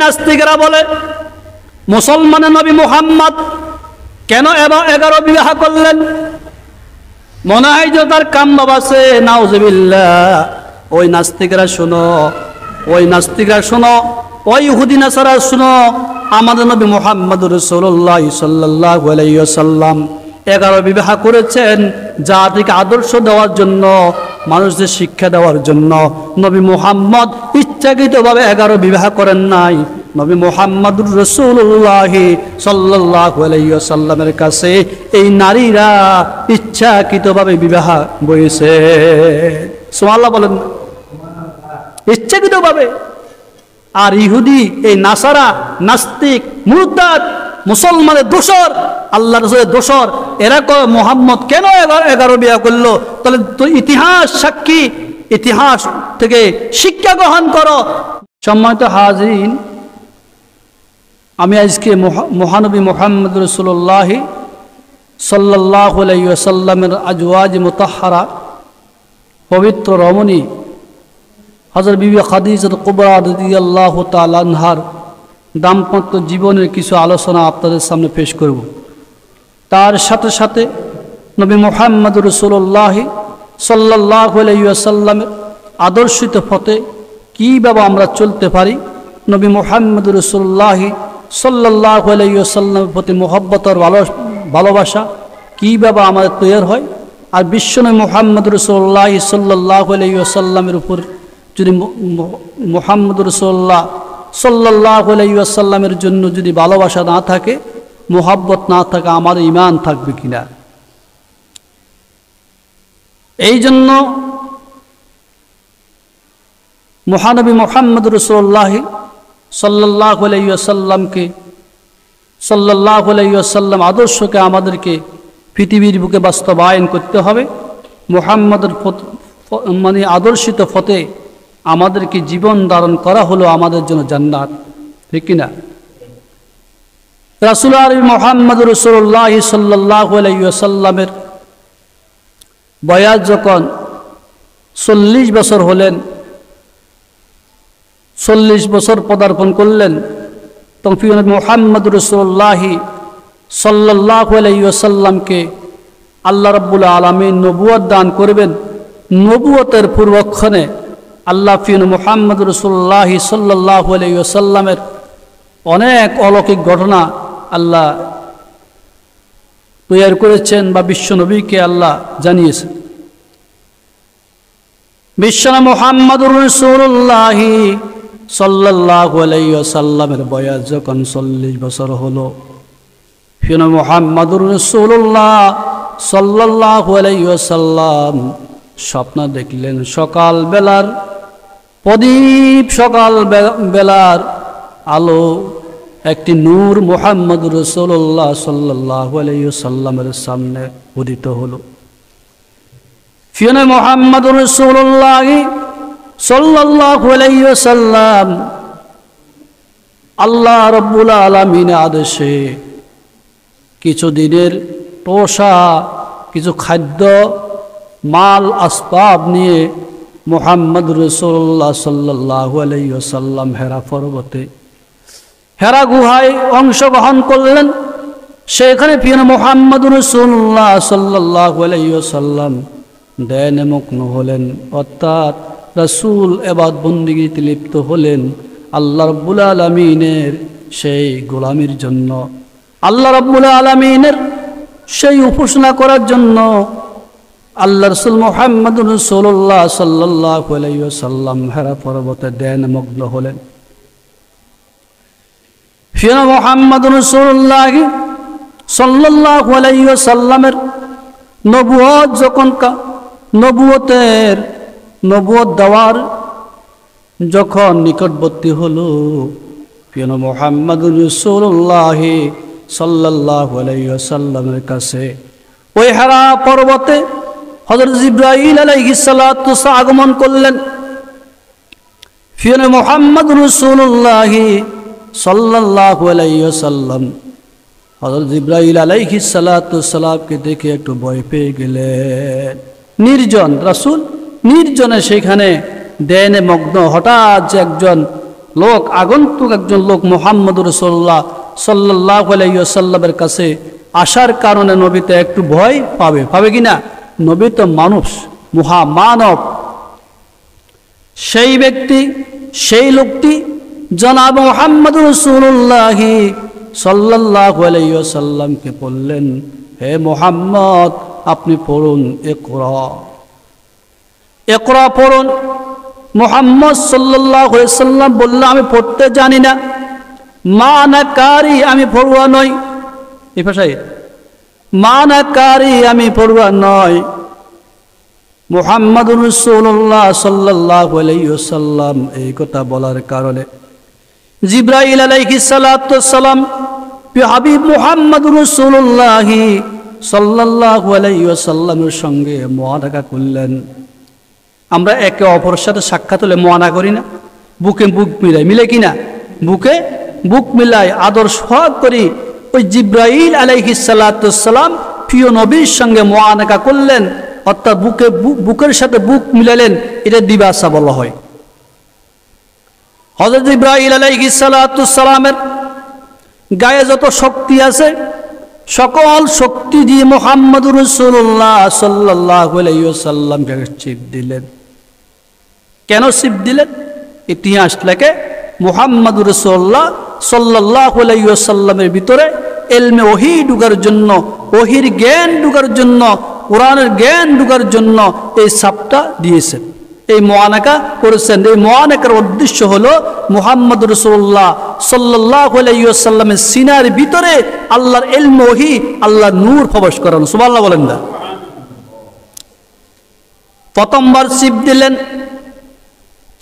নাস্তিকরা বলে মুসলমানের নবী মুহাম্মদ কেন 11 বিবাহ করলেন? মনে হয় যে তার কাম বাবাসে, নাউজুবিল্লাহ। ওই নাস্তিকরা শোনো, ওই নাস্তিকরা শোনো, ওই ইহুদি নাসারা শোনো, আমাদের নবী মুহাম্মদুর রাসূলুল্লাহ সাল্লাল্লাহু আলাইহি ওয়াসাল্লাম 11 বিবাহ করেছেন জাতিকে আদর্শ দেওয়ার জন্য, মানুষদের শিক্ষা দেওয়ার জন্য। নবী মুহাম্মদ ইচ্ছাকৃতভাবে 11 বিবাহ করেন নাই। নবী মুহাম্মদুর রাসূলুল্লাহ সাল্লাল্লাহু আলাইহি ওয়াসাল্লামের কাছে এই নারীরা ইচ্ছাকৃতভাবে বিবাহ বলেছে। সুবহানাল্লাহ বলেন, ইচ্ছাকৃতভাবে। আর ইহুদি, এই নাসারা, নাস্তিক, মুরতাদ, মুসলমানের দোসর, আল্লাহ রাসূলের দোসর, এরা কয় মুহাম্মদ কেন 11 বিবাহ করলো? তাহলে তো ইতিহাস সাক্ষী, ইতিহাস থেকে শিক্ষা গ্রহণ করো। সম্মানিত হাজিরিন, আমি আজকে মহানবী মুহাম্মদ রাসূলুল্লাহ সাল্লাল্লাহু আলাইহি ওয়াসাল্লামের আজওয়াজ মুতাহহারা, পবিত্র রমণী হযরত বিবি খাদিজা কুবরা রাদিয়াল্লাহু তাআলা আনহার দাম্পত্য জীবনের কিছু আলোচনা আপনাদের সামনে পেশ করব। তার সাথে সাথে নবী মুহাম্মদ রাসূলুল্লাহ সাল্লাল্লাহু আলাইহি ওয়াসাল্লামের আদর্শিত পথে কীভাবে আমরা চলতে পারি, নবী মুহাম্মদ রাসূলুল্লাহ সাল্লাল্লাহু আলাইহি ওয়াসাল্লামের প্রতি মহব্বত আর ভালোবাসা কীভাবে আমাদের তৈরি হয়, আর বিশ্বনবী মুহাম্মদ রাসূলুল্লাহ সাল্লাল্লাহু আলাইহি ওয়াসাল্লামের উপর যদি মুহাম্মদ রাসূলুল্লাহ সাল্লাল্লাহু আলাইহি ওয়াসাল্লামের জন্য যদি ভালোবাসা না থাকে, মোহাব্বত না থাকে, আমার ঈমান থাকবে কিনা। এই জন্য মহানবী মুহাম্মদ রাসূলুল্লাহ সাল্লাল্লাহু আলাইহি ওয়াসাল্লামকে, সাল্লাল্লাহু আলাইহি ওয়াসাল্লাম আদর্শকে আমাদেরকে পৃথিবীর বুকে বাস্তবায়ন করতে হবে। মুহাম্মদের মানে আদর্শিত পথে আমাদেরকে জীবন ধারণ করা হলো আমাদের জন্য জান্নাত, ঠিক কিনা? রাসূল আরবি মুহাম্মদ রাসূলুল্লাহ সাল্লাল্লাহু আলাইহি ওয়াসাল্লামের বয়স যখন 40 বছর হলেন, 40 বছর পদার্পণ করলেন, তখন মুহাম্মদ রাসূলুল্লাহ সাল্লাল্লাহু আলাইহি ওয়াসাল্লামকে আল্লাহ রাব্বুল আলামিন নবুয়ত দান করবেন। নবুয়তের পূর্বক্ষণে আল্লাহ মুহাম্মদ রাসূলুল্লাহ সাল্লাল্লাহু আলাইহি ওয়াসাল্লামের অনেক অলৌকিক ঘটনা আল্লাহ তৈরি করেছেন বা বিশ্বনবীকে আল্লাহ জানিয়েছেন। বিশ্বনবী মুহাম্মদুর রাসূলুল্লাহ সাল্লাল্লাহু আলাইহি ওয়াসাল্লামের বয়স যখন 40 বছর হলো, মুহাম্মদুর রাসূলুল্লাহ সাল্লাল্লাহু আলাইহি ওয়াসাল্লাম স্বপ্ন দেখলেন সকাল বেলার প্রদীপ, সকাল বেলার আলো, একটি নূর মুহাম্মদুর রাসূলুল্লাহ সাল্লাল্লাহু আলাইহি ওয়াসাল্লামের সামনে উদিত হলো। মুহাম্মদুর রাসূলুল্লাহ সাল্লাল্লাহু আলাইহি ওয়াসাল্লাম আল্লাহ রাব্বুল আলামিনের আদেশে কিছু দিনের তোষা, কিছু খাদ্য, মাল আসবাব নিয়ে মুহাম্মদ রাসূলুল্লাহ সাল্লাল্লাহু আলাইহি ওয়াসাল্লাম হেরা পর্বতে, হেরা গুহায় অংশগ্রহণ করলেন। সেখানে মুহাম্মদ রাসূলুল্লাহ সাল্লাল্লাহু আলাইহি ওয়াসাল্লাম ধ্যানে মগ্ন হলেন, অর্থাৎ রাসূল ইবাদত বন্দেগীতে লিপ্ত হলেন আল্লাহ রাব্বুল আলামিনের সেই গোলামির জন্য, আল্লাহ রাব্বুল আলামিনের সেই উপাসনা করার জন্য। আল্লাহ রাসূল মুহাম্মদ রাসূলুল্লাহ সাল্লাল্লাহু আলাইহি ওয়াসাল্লাম হেরা পর্বতে ধ্যানে মগ্ন হলেন। মুহাম্মদ রাসূলুল্লাহ সাল্লাল্লাহু আলাইহি ওয়াসাল্লামের নবুয়ত যখন নবুয়ত দেওয়ার যখন নিকটবর্তী হলো, মুহাম্মদ রাসূলুল্লাহ সাল্লাল্লাহু আলাইহি ওয়াসাল্লামের কাছে ওই হেরা পর্বতে হযরত জিবরাইল আলাইহিস সালাতু আগমন করলেন। মুহাম্মদ রাসূলুল্লাহ সাল্লাল্লাহু আলাইহি ওয়াসাল্লাম হযরত জিবরাইল আলাইহিস সালাতু সালামকে দেখে একটু ভয় পেয়ে গেলেন। নির্জন রাসূল, নির্জনে সেখানে ধ্যানে মগ্ন, হঠাৎ যে একজন লোক, আগন্তুক একজন লোক মুহাম্মদুর রাসূলুল্লাহ সাল্লাল্লাহু আলাইহি ওয়াসাল্লামের কাছে আসার কারণে নবীতে একটু ভয় পাবে কি না? নবী তো মানুষ, মহামানব। সেই ব্যক্তি, সেই লোকটি জনাব মুহাম্মদুর রাসূলুল্লাহ সাল্লাল্লাহু আলাইহি ওয়াসাল্লামকে বললেন, হে মুহাম্মদ, আপনি পড়ুন, ইকরা পড়ুন। মুহাম্মদ সাল্লাল্লাহু আলাইহি ওয়াসাল্লাম বললেন, আমি পড়তে জানি না, মানাকারী, আমি পড়ুয়া নই। এই ভাষায় মানাকারী, আমি পড়ুয়া নয়। মুহাম্মদুর রাসূলুল্লাহ সাল্লাল্লাহু আলাইহি ওয়াসাল্লাম এই কথা বলার কারণে জিবরাইল আলাইহিস সালাতু ওয়াস সালাম হাবিব মুহাম্মদুর রাসূলুল্লাহ সাল্লাল্লাহু আলাইহি ওয়াসাল্লামের সঙ্গে মুআনাকা করলেন। আমরা একে অপরের সাথে সাক্ষাৎ হলে মুআনা করি না? বুকে বুক মিলাই, মিলে কিনা? বুকে বুক মিলাই, আদর সোহাগ করি। ওই জিবরাইল আলাইহিস সালাতু ওয়াস সালাম প্রিয় নবীর সঙ্গে মুআনাকা করলেন, অর্থাৎ বুকের সাথে বুক মিলালেন। এটা দিবাসা বলা হয়। হযরত ইব্রাহিম আলাইহিস সালাতু ওয়াস সালামের গায়ে যত শক্তি আছে, সকল শক্তি দিয়ে মুহাম্মদুর রাসূলুল্লাহ সাল্লাল্লাহু আলাইহি ওয়াসাল্লামকে চিপ দিলেন। কেন চিপ দিলেন? ইতিহাস লেখে মুহাম্মদুর রাসূলুল্লাহ সাল্লাল্লাহু আলাইহি ওয়াসাল্লামের ভিতরে ইলমে ওহী ঢুকার জন্য, ওহীর জ্ঞান ঢুকার জন্য, কোরআনের জ্ঞান ঢুকার জন্য এই সাপটা দিয়েছেন, এই মুআনাকা করেছেন। এই মুআনাকার উদ্দেশ্য হলো মুহাম্মদুর রাসূলুল্লাহ সাল্লাল্লাহু আলাইহি ওয়াসাল্লামের সিনার ভিতরে আল্লাহর ইলম, ওহী, আল্লাহর নূর প্রবেশ করানো। সুবহানাল্লাহ বলেন না? প্রথমবার চিপ দিলেন,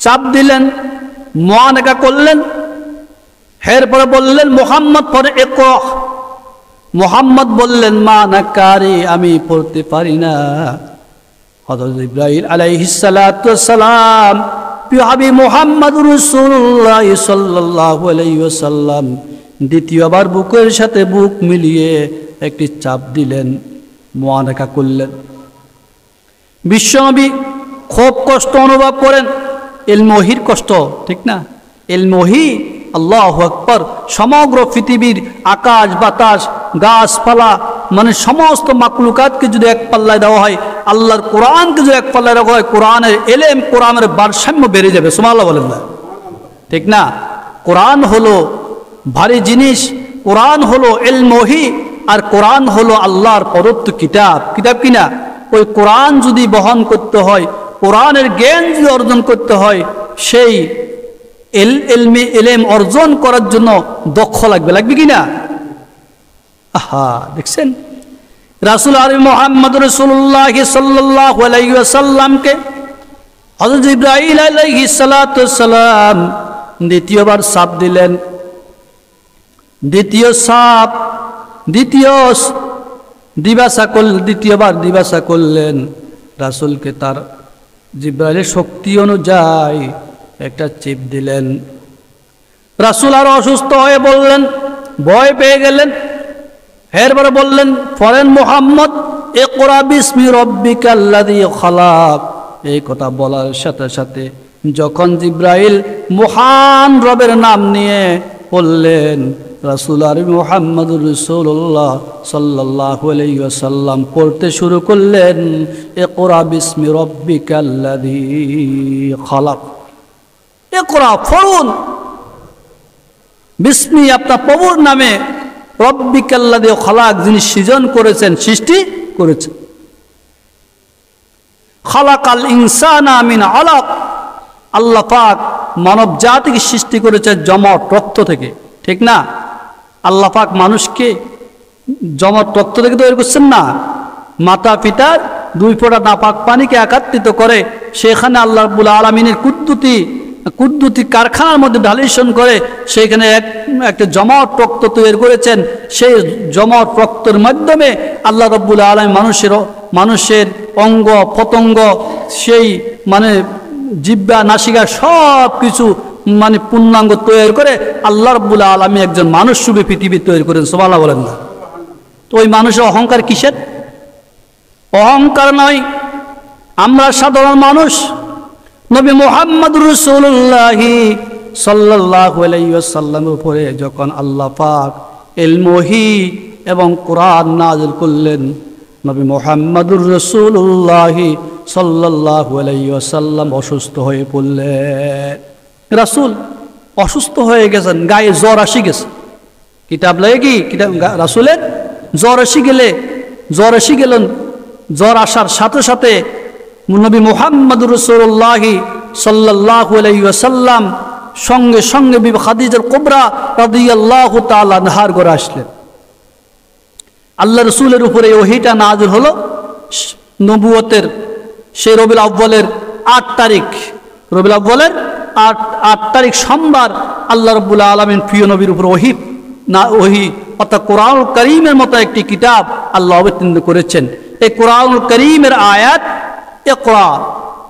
চাপ দিলেন, মুআনাকা করলেন। এরপরে বললেন মুহাম্মদ পড়ে ইকরা। মুহাম্মদ বললেন, মানাকারী, আমি পড়তে পারি না। হযরত ইব্রাহিম আলাইহিস সালাতু ওয়াস সালাম হাবিব মুহাম্মদুর রাসূলুল্লাহ সাল্লাল্লাহু আলাইহি ওয়াসাল্লাম দ্বিতীয়বার বুকের সাথে বুক মিলিয়ে একটি চাপ দিলেন, মুআনাকা করলেন। বিশ্বনবী খুব কষ্ট অনুভব করেন, ইলমে ওহীর কষ্ট, ঠিক না? ইলমে ওহী, আল্লাহু আকবার। সমগ্র পৃথিবীর আকাশ বাতাস গাছপালা, মানে সমস্ত মাকলুকাতকে যদি এক পাল্লায় দেওয়া হয়, আল্লাহর কোরআনকে যদি এক পাল্লায় রাখা হয়, কোরআনের এলেম, কোরআনের ভারসাম্য বেড়ে যাবে। সুবহানাল্লাহ বলেন না? ঠিক না? কোরআন হলো ভারী জিনিস, কোরআন হলো ইলমে ওহী, আর কোরআন হলো আল্লাহর প্রদত্ত কিতাব। কিতাব কিনা? ওই কোরআন যদি বহন করতে হয়, কোরআনের জ্ঞান যদি অর্জন করতে হয়, সেই ইলম অর্জন করার জন্য দক্ষ লাগবে কিনা? আহা, দেখছেন রাসূল আরবি মুহাম্মদুর রাসূলুল্লাহ সাল্লাল্লাহু আলাইহি ওয়াসাল্লামকে হযরত ইব্রাহিম আলাইহিস সালাতু ওয়াস সালাম দ্বিতীয়বার সাপ দিলেন। দ্বিতীয়বার দিবাসা করলেন। রাসূলকে তার জিবরাইলের শক্তি অনুযায়ী একটা চিপ দিলেন। রাসূল আরো অসুস্থ হয়ে বললেন, ভয় পেয়ে গেলেন। এরপরে বললেন, পড়েন মুহাম্মদ, ইকরা বিসমি রাব্বিকাল্লাযী খালাক। এই কথা বলার সাথে সাথে যখন জিবরাইল মহান রবের নাম নিয়ে বললেন, রাসূল আরবি মুহাম্মদুর রাসূলুল্লাহ সাল্লাল্লাহু আলাইহি ওয়াসাল্লাম পড়তে শুরু করলেন, ইকরা বিসমি রাব্বিকাল্লাযী খালাক। ইকরা, পড়ুন, বিসমি, আপনার প্রভুর নামে, রব্বিকাল্লাযী খালাক, যিনি সৃজন করেছেন, সৃষ্টি করেছেন। খালাকাল ইনসানা মিন আলাক, আল্লাহ পাক মানব জাতিকে সৃষ্টি করেছেন জমট রক্ত থেকে, ঠিক না? আল্লাহ পাক মানুষকে জমট রক্ত থেকে তৈরি করছেন না? মাতা পিতার দুই ফোঁটা নাপাক পানিকে একত্রিত করে সেখানে আল্লাহ রাব্বুল আলামিনের কুদ্দুতি কারখানার মধ্যে ঢালিশন করে সেখানে একটা জমাট রক্ত তৈরি করেছেন। সেই জমাট রক্তের মাধ্যমে আল্লাহ রাব্বুল আলামিন মানুষের অঙ্গ প্রত্যঙ্গ, সেই মানে জিহ্বা নাসিকা সব কিছু মানে পূর্ণাঙ্গ তৈরি করে আল্লাহ রাব্বুল আলামিন একজন মানুষ রূপে পৃথিবী তৈরি করেন। সুবহানাল্লাহ বলেন না? তো ওই মানুষের অহংকার কিসের? অহংকার নয়, আমরা সাধারণ মানুষ। নবী মুহাম্মদুর রাসূলুল্লাহ সাল্লাল্লাহু আলাইহি ওয়াসাল্লামের উপরে যখন আল্লাহ পাক ইলম ওহী এবং কোরআন নাযিল করলেন, নবী মুহাম্মদুর রাসূলুল্লাহ সাল্লাল্লাহু আলাইহি ওয়াসাল্লাম অসুস্থ হয়ে পড়লেন। রাসূল অসুস্থ হয়ে গেছেন, গায়ে জ্বর আসি গেছে। কিতাব লাগে কি রাসূলের জ্বর এসে গেলেন। জ্বর আসার সাথে সাথে নবী মুহাম্মদুর রাসূলুল্লাহ সাল্লাল্লাহু আলাইহি ওয়াসাল্লাম সঙ্গে সঙ্গে বিবি খাদিজা কুবরা রাদিয়াল্লাহু তাআলা আনহার ঘরে আসলেন। আল্লাহ রসুলের উপরে ওহীটা নাযিল হলো নবুয়তের সেই রবিউল আউয়ালের 8 তারিখ, রবিউল আউয়ালের 8 তারিখ সোমবার আল্লাহ রাব্বুল আলামিন প্রিয় নবীর উপর ওহী অর্থাৎ কোরআনুল কারীমের মতো একটি কিতাব আল্লাহ অবতীর্ণ করেছেন। এই কোরআনুল কারীমের আয়াত ইকরা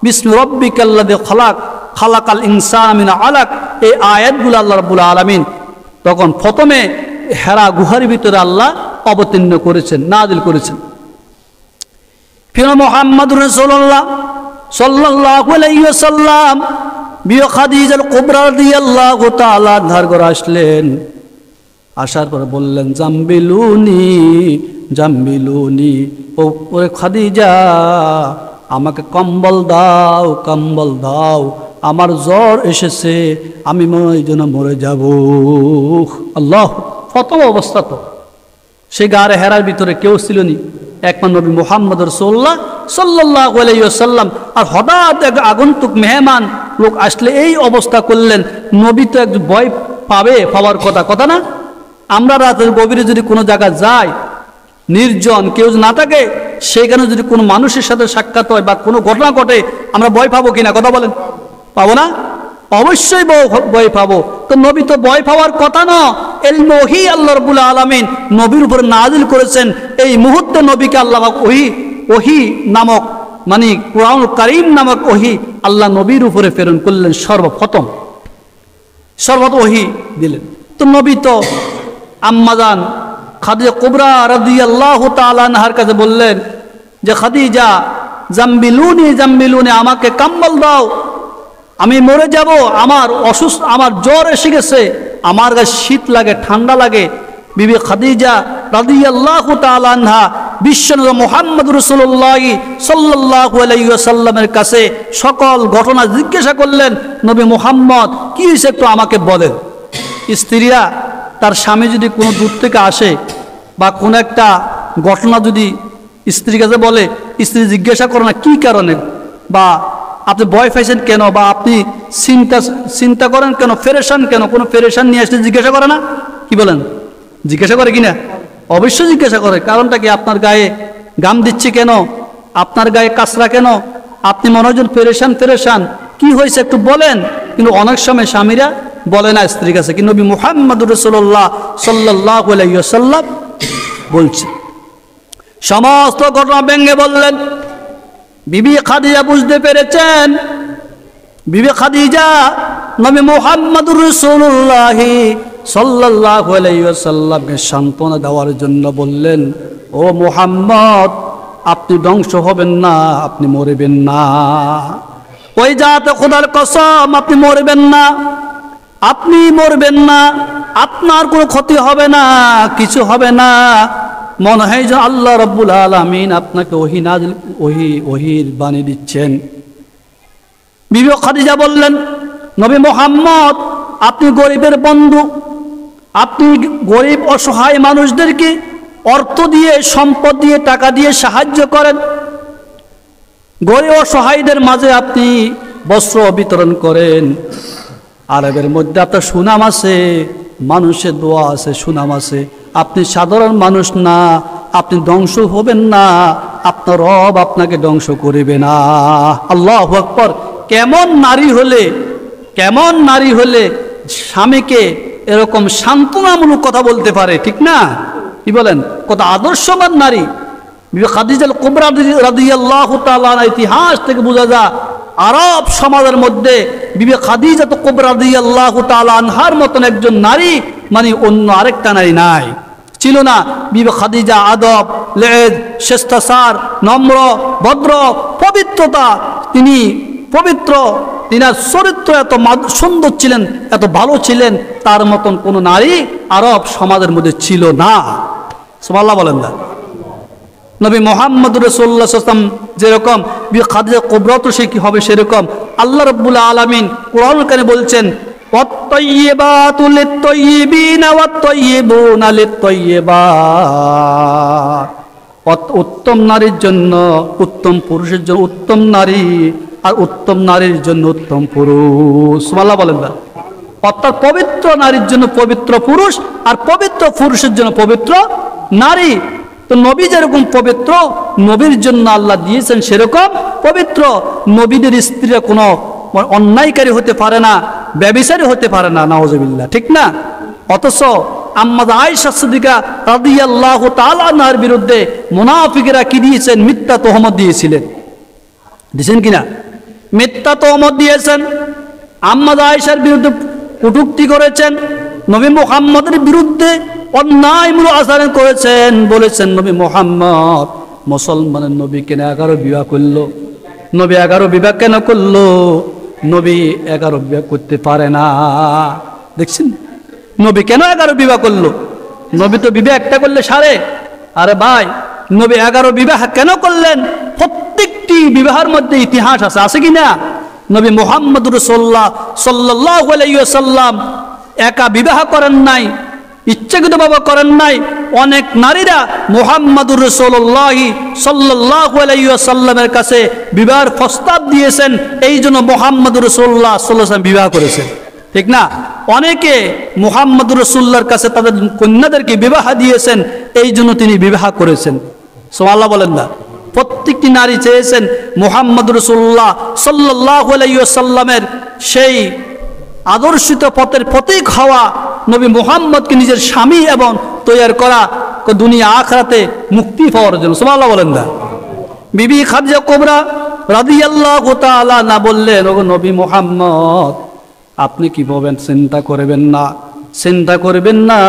বিসমি রাব্বিকাল্লাযী খালাক খালাকাল ইনসানা মিন আলাক, এই আয়াতগুলো আল্লাহ রাব্বুল আলামিন তখন প্রথমে হেরা গুহার ভিতরে আল্লাহ অবতীর্ণ করেছেন, নাযিল করেছেন। প্রিয় মুহাম্মদুর রাসূলুল্লাহ সাল্লাল্লাহু আলাইহি ওয়াসাল্লাম বিবি খাদিজা কুবরা রাদিয়াল্লাহু তাআলা আনহার ঘরে আসলেন। আসার পরে বললেন, জাম্বিলুনি, ওরে খাদিজা আমাকে কম্বল দাও, আমার জ্বর এসেছে, আমি এই জন্য মরে যাব। আল্লাহ, প্রথম অবস্থা তো সে গারে হেরার ভিতরে কেউ ছিল নি, একমাত্র নবী মুহাম্মদ রাসূলুল্লাহ সাল্লাল্লাহু আলাইহি ওয়াসাল্লাম। আর হঠাৎ এক আগন্তুক মেহমান লোক আসলে এই অবস্থা করলেন। নবী তো একটু ভয় পাওয়ার কথা না? আমরা রাতের গভীরে যদি কোনো জায়গায় যাই, নির্জন কেউ না থাকে, সেখানে যদি কোনো মানুষের সাথে সাক্ষাৎ হয় বা কোনো ঘটনা ঘটে, আমরা ভয় পাবো কিনা? কথা বলেন, পাবো না? অবশ্যই ভয় পাবো। তো নবী তো ভয় পাওয়ার কথা না। ইলম ওহী আল্লাহ রাব্বুল আলামিন নবীর উপরে নাযিল করেছেন। এই মুহূর্তে নবীকে আল্লাহ ওহী নামক মানে কোরআনুল কারীম নামক ওহী আল্লাহ নবীর উপরে প্রেরণ করলেন। সর্বপ্রথম ওহী দিলেন। তো নবী তো আম্মাজান খাদিজা কুবরা রাদিয়াল্লাহু তাআলা আনহার কাছে বললেন যে, খাদিজা জাম্বিলুনি, আমাকে কম্বল দাও, আমি মরে যাব, আমার জ্বর এসে গেছে, আমার গায়ে শীত লাগে, ঠান্ডা লাগে। বিবি খাদিজা রাদিয়াল্লাহু তাআলা আনহা বিশ্বনবী মুহাম্মদুর রাসূলুল্লাহ সাল্লাল্লাহু আলাইহি ওয়াসাল্লামের কাছে সকল ঘটনা জিজ্ঞাসা করলেন। নবী মুহাম্মদ কি হয়েছে একটু আমাকে বলেন। স্ত্রীরা তার স্বামী যদি কোনো দূর থেকে আসে বা কোনো একটা ঘটনা যদি স্ত্রীর কাছে বলে, স্ত্রী জিজ্ঞাসা করে না কি কারণে, বা আপনি ভয় পাইছেন কেন, বা আপনি চিন্তা করেন কেন, ফেরেশান কেন, কোনো ফেরেশান নিয়ে আসলে জিজ্ঞাসা করে না? কি বলেন, জিজ্ঞাসা করে কিনা? অবশ্যই জিজ্ঞাসা করে। কারণটা কি? আপনার গায়ে গাম দিচ্ছে কেন, আপনার গায়ে কাঁচরা কেন, আপনি মনে হয় ফেরেশান কি হয়েছে একটু বলেন। কিন্তু অনেক সময় স্বামীরা বলে না স্ত্রীর কাছে। কিন্তু নবী মুহাম্মদুর রাসূলুল্লাহ সাল্লাল্লাহু আলাইহি ওয়াসাল্লাম বলছে, সমস্ত ঘটনা ভেঙে বললেন। বিবি খাদিজা বুঝতে পেরেছেন। বিবি খাদিজা নবী মুহাম্মদুর রাসূলুল্লাহ সাল্লাল্লাহু আলাইহি ওয়াসাল্লামকে সান্ত্বনা দেওয়ার জন্য বললেন, ও মুহাম্মদ, আপনি ধ্বংস হবেন না, আপনি মরবেন না। ওই জাত খোদার কসম, আপনি মরবেন না, আপনার কোনো ক্ষতি হবে না, কিছু হবে না। মনে হয় যে আল্লাহ রাব্বুল আলামিন আপনাকে ওহীর বাণী দিচ্ছেন। বিবি খাদিজা বললেন, নবী মুহাম্মদ, আপনি গরিবের বন্ধু, আপনি গরিব অসহায় মানুষদেরকে অর্থ দিয়ে, সম্পদ দিয়ে, টাকা দিয়ে সাহায্য করেন। গরিব অসহায়দের মাঝে আপনি বস্ত্র বিতরণ করেন। আরবের মধ্যে আপনার সুনাম আছে, মানুষের দোয়া আছে, সুনাম আছে। আপনি সাধারণ মানুষ না, আপনি ধ্বংস হবেন না, আপনার রব আপনাকে ধ্বংস করিবে না। আল্লাহু আকবার। কেমন নারী হলে স্বামীকে এরকম সান্ত্বনামূলক কথা বলতে পারে, ঠিক না? কি বলেন, কত আদর্শবান নারী। বিবি খাদিজা কুবরা রাদিয়াল্লাহু তাআলা ইতিহাস থেকে বোঝা যায়, আরব সমাজের মধ্যে বিবি খাদিজা কুবরা রাদিয়াল্লাহু তাআলা আনহার মতন একজন নারী মানে অন্য আরেকটা নারী নাই, ছিল না। বিবি খাদিজা আদব, লেজ, শিষ্টাচার, নম্র, ভদ্র, পবিত্রতা, তিনি পবিত্র, তিনার চরিত্র এত সুন্দর ছিলেন, এত ভালো ছিলেন, তার মতন কোনো নারী আরব সমাজের মধ্যে ছিল না। সুবহানাল্লাহ বলেন না। নবী মুহাম্মদ রাসূলুল্লাহ সাল্লাল্লাহু আলাইহি ওয়াসাল্লাম যেরকম খাদিজা কুবরা তো সে কি হবে সেরকম। আল্লাহ রাব্বুল আলামিন কোরআনুল কারীমে বলছেন ওয়াত-তাইয়্যিবাতু লিত-তাইয়্যিবিনা ওয়াত-তাইয়্যিবুনা লিত-তাইয়্যিবাত। উত্তম নারীর জন্য উত্তম পুরুষের জন্য উত্তম নারী, আর উত্তম নারীর জন্য উত্তম পুরুষ। সুবহানাল্লাহ বলেন না। অর্থাৎ পবিত্র নারীর জন্য পবিত্র পুরুষ, আর পবিত্র পুরুষের জন্য পবিত্র নারী। তো নবী যেরকম পবিত্র, নবীর জন্য আল্লাহ দিয়েছেন সেরকম পবিত্র। নবীদের স্ত্রীরা কোনো অন্যায়কারী হতে পারে না, ব্যভিচারী হতে পারে না, নাউজুবিল্লাহ, ঠিক না? অথচ আম্মা আয়েশা সিদ্দিকা রাদিয়াল্লাহু তাআলা আনহার বিরুদ্ধে মুনাফিকরা কি দিয়েছেন? মিথ্যা তহমত দিয়েছিলেন। দিয়েছেন কিনা? মিথ্যা তহমত দিয়েছেন, আম্মা আয়েশার বিরুদ্ধে কটূক্তি করেছেন, নবী মুহাম্মদের বিরুদ্ধে অন্যায়মূলক আচরণ করেছেন। বলেছেন নবী মুহাম্মদ মুসলমানের নবী কেন 11 বিবাহ করলো? নবী 11 বিবাহ কেন করলো? নবী 11 বিবাহ করতে পারে না। দেখছেন নবী কেন 11 বিবাহ করলো? নবী তো বিবাহ একটা করলে সারে। আরে ভাই, নবী 11 বিবাহ কেন করলেন? প্রত্যেকটি বিবাহের মধ্যে ইতিহাস আছে, আছে কি না? নবী মুহাম্মদ রাসূলুল্লাহ সাল্লাল্লাহু আলাইহি ওয়াসাল্লাম একা বিবাহ করেন নাই, ইচ্ছাকৃতভাবে করেন নাই। অনেক নারীরা মুহাম্মদুর রাসূলুল্লাহ সাল্লাল্লাহু আলাইহি ওয়াসাল্লামের কাছে বিবাহের প্রস্তাব দিয়েছেন, এই জন্য মুহাম্মদুর রাসূলুল্লাহ সাল্লাল্লাহু আলাইহি ওয়াসাল্লাম বিবাহ করেছেন, ঠিক না? অনেকে মুহাম্মদুর রাসূলুল্লাহর কাছে তাদের কন্যাদেরকে বিবাহ দিয়েছেন, এই জন্য তিনি বিবাহ করেছেন। সুবহানাল্লাহ বলেন না। প্রত্যেকটি নারী চেয়েছেন মুহাম্মদুর রাসূলুল্লাহ সাল্লাল্লাহু আলাইহি ওয়াসাল্লামের সেই আদর্শিত পথের প্রতীক হওয়া নবী মুহাম্মদকে নিজের স্বামী এবং তৈরি করা, দুনিয়া আখিরাতে মুক্তি পাওয়ার জন্য। সুবহানাল্লাহ বলেন না। বিবি খাদিজা কুবরা রাদিয়াল্লাহু তাআলা না বললেন, ওগো নবী মুহাম্মদ, আপনি কি বলবেন? চিন্তা করবেন না, চিন্তা করবেন না,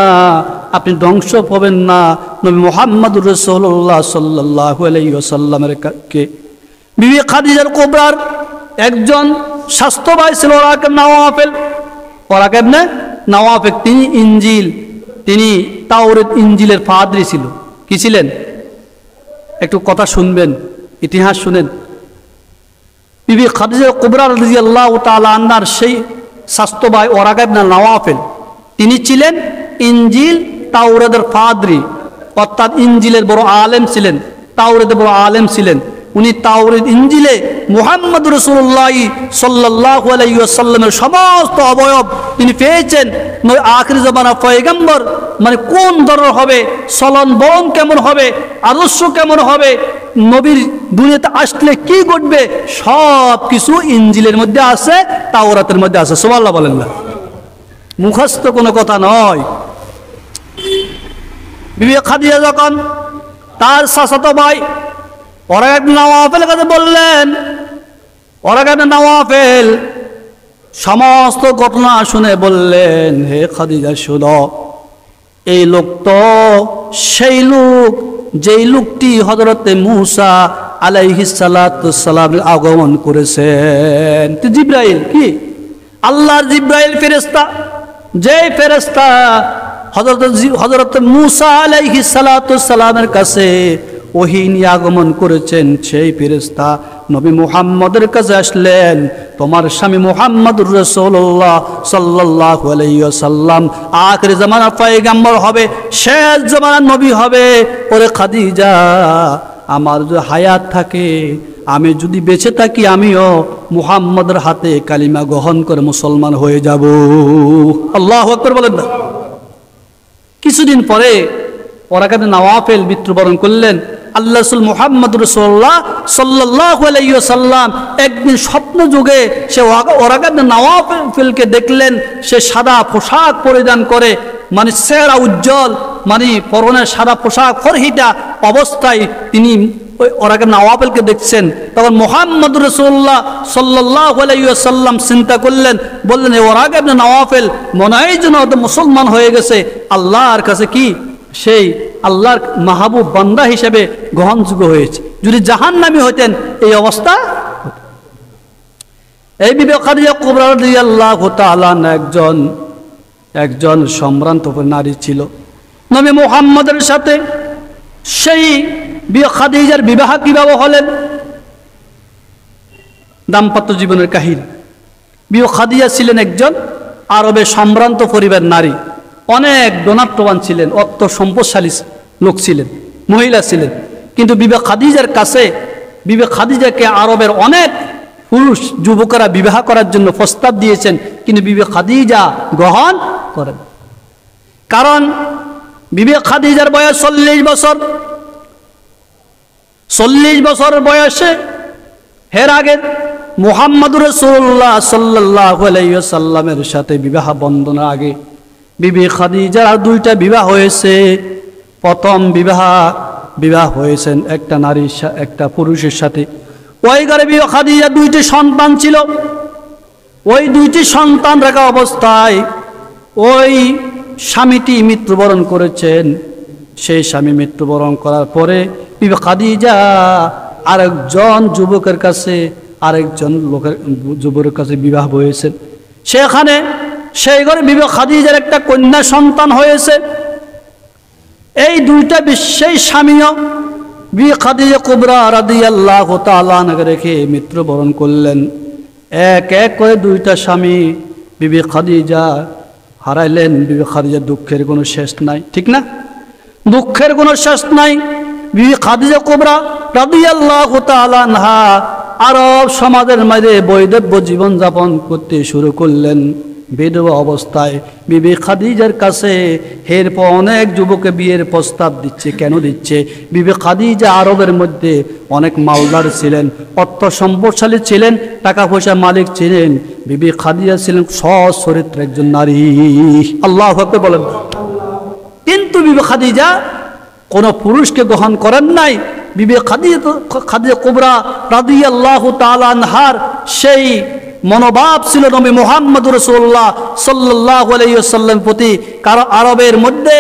আপনি ধ্বংস হবেন না। নবী মুহাম্মদুর রাসূলুল্লাহ সাল্লাল্লাহু আলাইহি ওয়াসাল্লামের কে বিবি খাদিজা কুবরার একজন স্বাস্থ্য ভাই ছিল ওরাকে নওয়াফেল। ওরাকে ইবনে নওয়াফেল, তিনি ইনজিল, তিনি তাওরাত ইনজিলের পাদ্রী ছিল। কি ছিলেন? একটু কথা শুনবেন, ইতিহাস শুনেন। বিবি খাদিজা কুবরা রাদিয়াল্লাহু তাআলা আনহার সেই স্বাস্থ্য ভাই ওরাকে ইবনে নওয়াফেল, তিনি ছিলেন ইনজিল তাওরাতের পাদ্রী, অর্থাৎ ইনজিলের বড় আলেম ছিলেন, তাওরাতের বড় আলেম ছিলেন। উনি তাওরাত ইনজিলে মুহাম্মদ রাসূলুল্লাহ সাল্লাল্লাহু আলাইহি ওয়াসাল্লামের সমস্ত অবয়ব তিনি পেয়েছেন। আখির জামানা পয়গম্বর মানে কোন ধরনের হবে, চলন বলন কেমন হবে, আদর্শ কেমন হবে, নবীর দুনিয়াতে আসলে কি ঘটবে, সব কিছু ইনজিলের মধ্যে আছে, তাওরাতের মধ্যে আছে। সুবহানাল্লাহ বলেন না। মুখস্থ কোনো কথা নয়। বিবি খাদিজা যখন তার চাচাতো ভাই ওরাকা ইবনে নওয়াফেলের কাছে বললেন, ওরাকা ইবনে নওয়াফেল সমস্ত ঘটনা শুনে বললেন, হে খাদিজা শুনো, এই লোক তো সেই লোক যেই লোকটি হযরতে মূসা আলাইহিস সালাতু সালামের আগমন করেছেন। তো জিবরাইল কি? আল্লাহর জিবরাইল ফেরেশতা, যেই ফেরেশতা হযরতে মূসা আলাইহিস সালাতু সালামের কাছে ওহী নিয়ে আগমন করেছেন, সেই ফেরেশতা নবী মুহাম্মদের কাছে আসলেন। তোমার স্বামী মুহাম্মদুর রাসূলুল্লাহ সাল্লাল্লাহু আলাইহি ওয়াসাল্লাম আখির জামানার পয়গম্বর হবে, শেষ জামানার নবী হবে। ওরে খাদিজা, আমার যদি হায়াত থাকে, আমি যদি বেঁচে থাকি, আমিও মুহাম্মদের হাতে কালিমা গ্রহণ করে মুসলমান হয়ে যাব। আল্লাহু আকবার বলেন না। কিছুদিন পরে ওরাকা ইবনে নওয়াফেল মৃত্যুবরণ করলেন। আল্লাহ রাসূল মুহাম্মদ রাসূলুল্লাহ সাল্লাল্লাহু আলাইহি ওয়াসাল্লাম একদিন স্বপ্ন যুগে সে ওরাকা ইবনে নওয়াফেলকে দেখলেন। সে সাদা পোশাক পরিধান করে, মানে চেহারা উজ্জ্বল, মানে পরনে সাদা পোশাক, ফরহিটা অবস্থায় তিনি ওই ওরাকা ইবনে নওয়াফেলকে দেখছেন। তখন মুহাম্মদ রাসূলুল্লাহ সাল্লাল্লাহু আলাইহি ওয়াসাল্লাম চিন্তা করলেন, বললেন, ওরাকা ইবনে নওয়াফেল মনে হয় যেন মুসলমান হয়ে গেছে, আল্লাহর কাছে কি সেই আল্লাহর মাহবুব বান্দা হিসেবে গ্রহণযোগ্য হয়েছে। যদি জাহান্নামী হতেন এই অবস্থা। এই বিবি খাদিজা কুবরা রাদিয়াল্লাহু তাআলা একজন সম্ভ্রান্ত নারী ছিল। নবী মুহাম্মদের সাথে সেই বিবি খাদিজার বিবাহ কিভাবে হলেন, দাম্পত্য জীবনের কাহিনী। বিবি খাদিজা ছিলেন একজন আরবের সম্ভ্রান্ত পরিবার নারী, অনেক ধনাঢ্যবান ছিলেন, অর্থ সম্পদশালী লোক ছিলেন, মহিলা ছিলেন। কিন্তু বিবি খাদিজার কাছে, বিবি খাদিজাকে আরবের অনেক পুরুষ যুবকেরা বিবাহ করার জন্য প্রস্তাব দিয়েছেন, কিন্তু বিবি খাদিজা গ্রহণ করেন। কারণ বিবি খাদিজার বয়স 40 বছর। 40 বছর বয়সে এর আগে মুহাম্মদুর রাসূলুল্লাহ সাল্লাল্লাহু আলাইহি ওয়াসাল্লামের সাথে বিবাহ বন্ধনের আগে বিবি খাদিজার আর 2টা বিবাহ হয়েছে। প্রথম বিবাহ হয়েছেন একটা নারীর একটা পুরুষের সাথে। ওই ঘরে বিবি খাদিজার 2টি সন্তান ছিল। ওই 2টি সন্তান রাখা অবস্থায় ওই স্বামীটি মৃত্যুবরণ করেছেন। সেই স্বামী মৃত্যুবরণ করার পরে বিবি খাদিজা আরেকজন যুবকের কাছে, যুবকের কাছে বিবাহ হয়েছে। সেখানে সেই ঘরে বিবি খাদিজার একটা কন্যা সন্তান হয়েছে। এই 2টা সেই স্বামীও বিবি খাদিজা কুবরা রাদিয়াল্লাহু তাআলা আনহাকে রেখে মৃত্যুবরণ করলেন। এক এক করে 2টা স্বামী বিবি খাদিজা হারাইলেন। বিবি খাদিজার দুঃখের কোনো শেষ নাই, ঠিক না? দুঃখের কোনো শেষ নাই। বিবি খাদিজা কুবরা রাদিয়াল্লাহু তাআলা আনহা আরব সমাজের মাঝে বৈধব্য জীবনযাপন করতে শুরু করলেন। বিধবা অবস্থায় বিবি খাদিজার কাছে এরপর অনেক যুবকে বিয়ের প্রস্তাব দিচ্ছে। কেন দিচ্ছে? বিবি খাদিজা আরবের মধ্যে অনেক মালদার ছিলেন, অর্থ সম্পদশালী ছিলেন, টাকা পয়সা মালিক ছিলেন। বিবি খাদিজা ছিলেন সৎ চরিত্র একজন নারী। আল্লাহু আকবার বলেন। কিন্তু বিবি খাদিজা কোনো পুরুষকে গ্রহণ করেন নাই। বিবি খাদিজা কুবরা রাদিয়াল্লাহু তাআলা আনহার সেই মনোভাব ছিল নবী মুহাম্মদুর রাসূলুল্লাহ সাল্লাল্লাহু আলাইহি ওয়াসাল্লাম প্রতি। কারণ আরবের মধ্যে